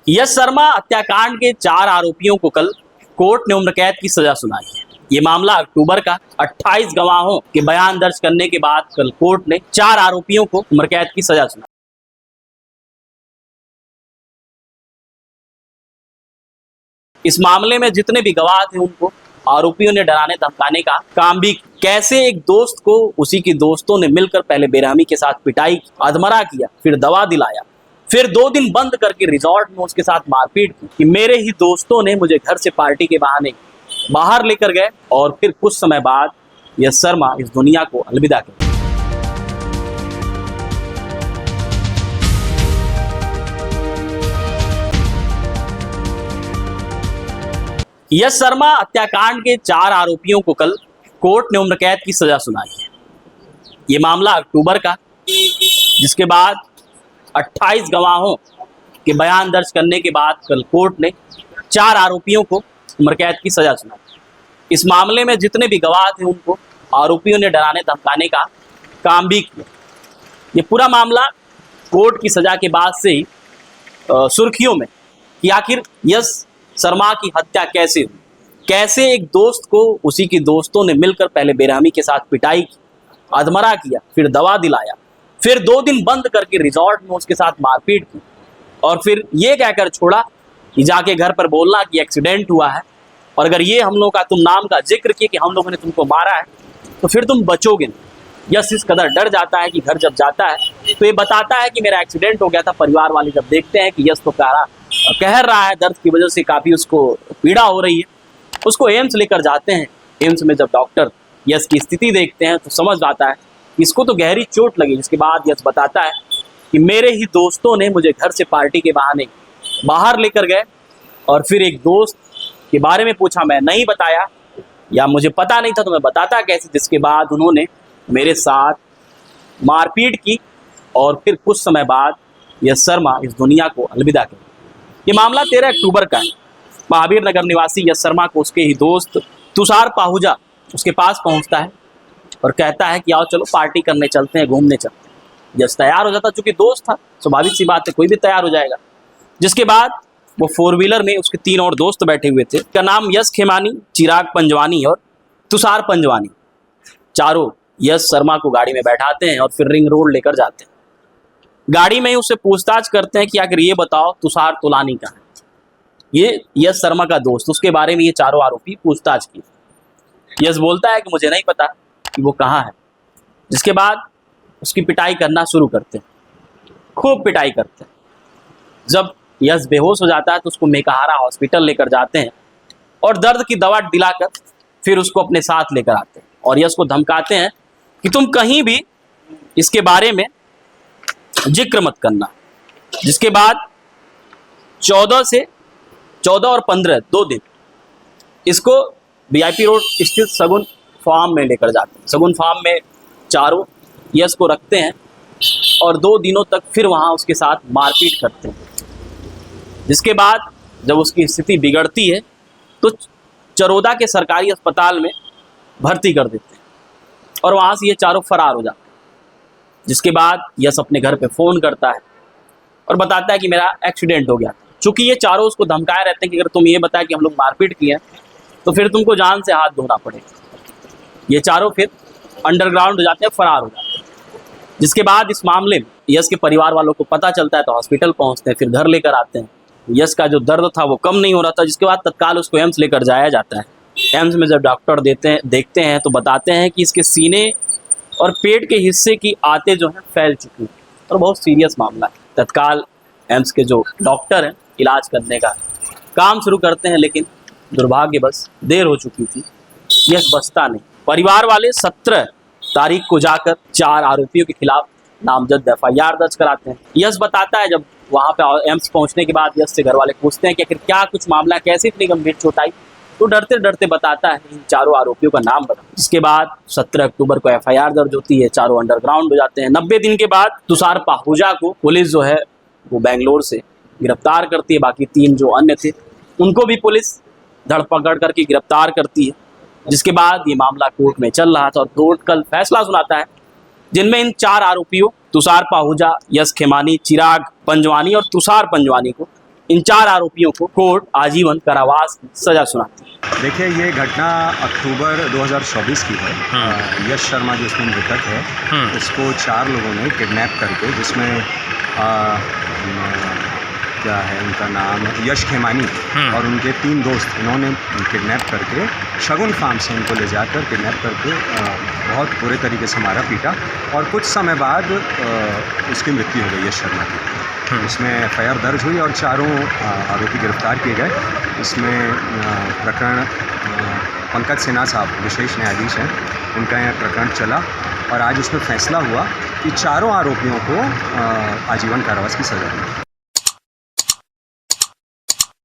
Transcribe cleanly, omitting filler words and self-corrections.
यश शर्मा हत्याकांड के 4 आरोपियों को कल कोर्ट ने उम्र कैद की सजा सुनाई है। ये मामला अक्टूबर का 28 गवाहों के बयान दर्ज करने के बाद कल कोर्ट ने 4 आरोपियों को उम्र कैद की सजा सुनाई। इस मामले में जितने भी गवाह थे उनको आरोपियों ने डराने धमकाने का काम भी किया। कैसे एक दोस्त को उसी के दोस्तों ने मिलकर पहले बेरहमी के साथ पिटाई की, अधमरा किया, फिर दवा दिलाया, फिर 2 दिन बंद करके रिजॉर्ट में उसके साथ मारपीट की कि मेरे ही दोस्तों ने मुझे घर से पार्टी के बहाने बाहर लेकर गए और फिर कुछ समय बाद यश शर्मा इस दुनिया को अलविदा कर। यश शर्मा हत्याकांड के 4 आरोपियों को कल कोर्ट ने उम्र कैद की सजा सुनाई है। ये मामला अक्टूबर का, जिसके बाद 28 गवाहों के बयान दर्ज करने के बाद कल कोर्ट ने 4 आरोपियों को उम्र कैद की सजा सुनाई। इस मामले में जितने भी गवाह थे उनको आरोपियों ने डराने धमकाने का काम भी किया। ये पूरा मामला कोर्ट की सजा के बाद से ही सुर्खियों में कि आखिर यश शर्मा की हत्या कैसे हुई, कैसे एक दोस्त को उसी के दोस्तों ने मिलकर पहले बेरहमी के साथ पिटाई की, अधमरा किया, फिर दवा दिलाया, फिर 2 दिन बंद करके रिजॉर्ट में उसके साथ मारपीट की और फिर ये कहकर छोड़ा कि जाके घर पर बोलना कि एक्सीडेंट हुआ है और अगर ये हम लोग का तुम नाम का जिक्र किए कि हम लोगों ने तुमको मारा है तो फिर तुम बचोगे नहीं। यश इस कदर डर जाता है कि घर जब जाता है तो ये बताता है कि मेरा एक्सीडेंट हो गया था। परिवार वाले जब देखते हैं कि यश तो कह रहा है, दर्द की वजह से काफ़ी उसको पीड़ा हो रही है, उसको एम्स लेकर जाते हैं। एम्स में जब डॉक्टर यश की स्थिति देखते हैं तो समझ आता है इसको तो गहरी चोट लगी। जिसके बाद यश बताता है कि मेरे ही दोस्तों ने मुझे घर से पार्टी के बहाने बाहर लेकर गए और फिर एक दोस्त के बारे में पूछा, मैं नहीं बताया या मुझे पता नहीं था तो मैं बताता कैसे। जिसके बाद उन्होंने मेरे साथ मारपीट की और फिर कुछ समय बाद यश शर्मा इस दुनिया को अलविदा कर। ये मामला 13 अक्टूबर का है। महावीर नगर निवासी यश शर्मा को उसके ही दोस्त तुषार पाहुजा उसके पास पहुंचता है और कहता है कि आओ चलो पार्टी करने चलते हैं, घूमने चलते हैं। यश तैयार हो जाता, चूंकि दोस्त था, स्वाभाविक सी बात है, कोई भी तैयार हो जाएगा। जिसके बाद वो 4 व्हीलर में उसके 3 और दोस्त बैठे हुए थे। उनका नाम यश खेमानी, चिराग पंजवानी और तुषार पंजवानी। चारों यश शर्मा को गाड़ी में बैठाते हैं और फिर रिंग रोड लेकर जाते हैं। गाड़ी में ही उससे पूछताछ करते हैं कि आखिर ये बताओ तुषार तोलानी कहाँ है। ये यश शर्मा का दोस्त, उसके बारे में ये चारों आरोपी पूछताछ की। यश बोलता है कि मुझे नहीं पता कि वो कहाँ है। जिसके बाद उसकी पिटाई करना शुरू करते हैं, खूब पिटाई करते हैं। जब यश बेहोश हो जाता है तो उसको मेकाहारा हॉस्पिटल लेकर जाते हैं और दर्द की दवा दिलाकर फिर उसको अपने साथ लेकर आते हैं और यश को धमकाते हैं कि तुम कहीं भी इसके बारे में जिक्र मत करना। जिसके बाद 14 और 15 2 दिन इसको VIP रोड स्थित सगुन फार्म में लेकर जाते हैं। सगुन फार्म में चारों यश को रखते हैं और 2 दिनों तक फिर वहाँ उसके साथ मारपीट करते हैं। जिसके बाद जब उसकी स्थिति बिगड़ती है तो चरोदा के सरकारी अस्पताल में भर्ती कर देते हैं और वहाँ से ये चारों फरार हो जाते हैं। जिसके बाद यश अपने घर पे फ़ोन करता है और बताता है कि मेरा एक्सीडेंट हो गया। चूँकि ये चारों उसको धमकाए रहते हैं कि अगर तुम ये बताया कि हम लोग मारपीट किए तो फिर तुमको जान से हाथ धोना पड़ेगा। ये चारों फिर अंडरग्राउंड हो जाते हैं, फरार हो जाते हैं। जिसके बाद इस मामले में यश के परिवार वालों को पता चलता है तो हॉस्पिटल पहुँचते हैं, फिर घर लेकर आते हैं। यश का जो दर्द था वो कम नहीं हो रहा था। जिसके बाद तत्काल उसको एम्स लेकर जाया जाता है। एम्स में जब डॉक्टर देखते हैं तो बताते हैं कि इसके सीने और पेट के हिस्से की आंतें जो हैं फैल चुकी हैं और बहुत सीरियस मामला है। तत्काल एम्स के जो डॉक्टर हैं इलाज करने का काम शुरू करते हैं, लेकिन दुर्भाग्यवश देर हो चुकी थी। यश बचता नहीं। परिवार वाले 17 तारीख को जाकर 4 आरोपियों के खिलाफ नामजद FIR दर्ज कराते हैं। यश बताता है, जब वहाँ पे एम्स पहुँचने के बाद यश से घर वाले पूछते हैं कि आखिर क्या कुछ मामला, कैसे इतनी गंभीर चोट आई, तो डरते डरते बताता है इन चारों आरोपियों का नाम बता। जिसके बाद 17 अक्टूबर को FIR दर्ज होती है। चारों अंडरग्राउंड हो जाते हैं। 90 दिन के बाद तुषार पाहुजा को पुलिस जो है वो बेंगलोर से गिरफ्तार करती है। बाकी 3 जो अन्य थे उनको भी पुलिस धरपकड़ करके गिरफ्तार करती है। जिसके बाद ये मामला कोर्ट में चल रहा था और कोर्ट कल फैसला सुनाता है, जिनमें इन 4 आरोपियों तुषार पाहुजा, यश खेमानी, चिराग पंजवानी और तुषार पंजवानी को इन 4 आरोपियों को कोर्ट आजीवन कारावास की सजा सुनाती है। देखिए, ये घटना अक्टूबर 2024 की है। यश शर्मा जो इसमें मृतक है, इसको 4 लोगों ने किडनैप करके, जिसमें क्या है उनका नाम, यश खेमानी और उनके 3 दोस्त, इन्होंने किडनैप करके शगुन फार्म से उनको ले जाकर किडनैप करके बहुत बुरे तरीके से मारा पीटा और कुछ समय बाद उसकी मृत्यु हो गई यश शर्मा की। इसमें एफआईआर दर्ज हुई और 4 आरोपी गिरफ्तार किए गए। इसमें प्रकरण पंकज सिन्हा साहब विशेष न्यायाधीश हैं, उनका यह प्रकरण चला और आज उसमें फैसला हुआ कि 4 आरोपियों को आजीवन कारावास की सजा दी।